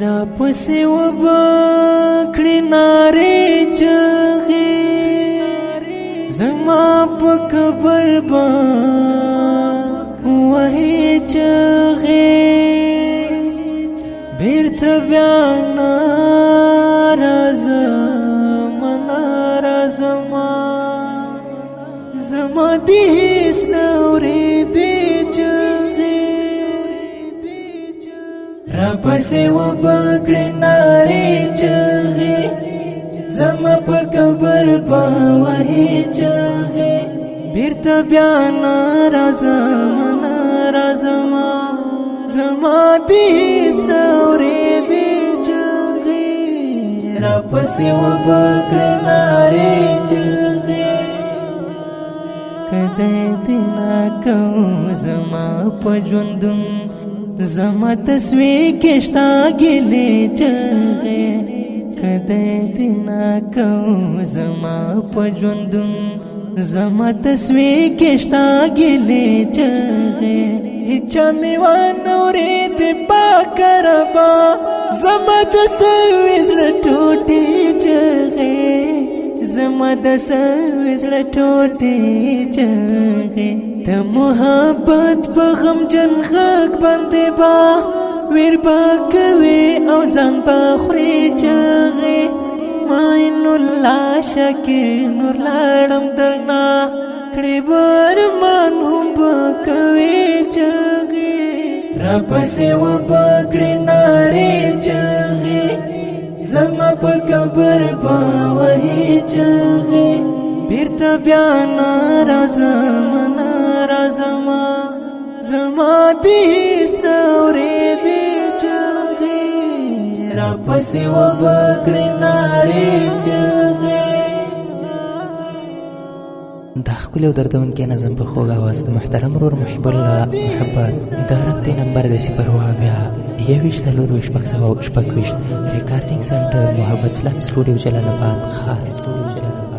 را پسې وبکړې نارې چغې زما په قبر به وهې چغې بیرته بیا ناراضمه ناراضمه زما دې هېڅ نه اورېدې چغې را پسې وبکړې نارې چغې زما په قبر به وهې چغې بیرته بیا ناراضمه ناراضمه زما دې هېڅ نه اورېدې چغې را پسې وبکړې نارې چغې کدی دې ناکوم زما په ژوندون زما تصویر کې شتا ګلې چغې کدی دې ناکوم زما په ژوندون زما تصویر کې شتا ګلې چغې هیچا مې وانه اورېدې پاکه ربا زما د سوي زړه ټوټې چغې زما د سوي زړه ټوټې چغې د محبت په غمجن غږ باندې با ویر به کوې او ځان به خورې چغې معین الله شاکر نور لاړم درنه کړې به ارمان هم به کوې چغې را پسې وبکړې نارې چغې زما په قبر به وهې چغې بیرته بیا ناراضمه ناراضمه زما دې هېڅ نه اورېدې چغې را پسې وبکړې نارې چغې دا ښکلی او دردونکی نظم په خوږ اواز د محترم ورور محب الله محبت د هفته نمبر د 0 بیا 21 ریکارډینګ سنټر محبت اسلام سټوډیو جلال آباد ښار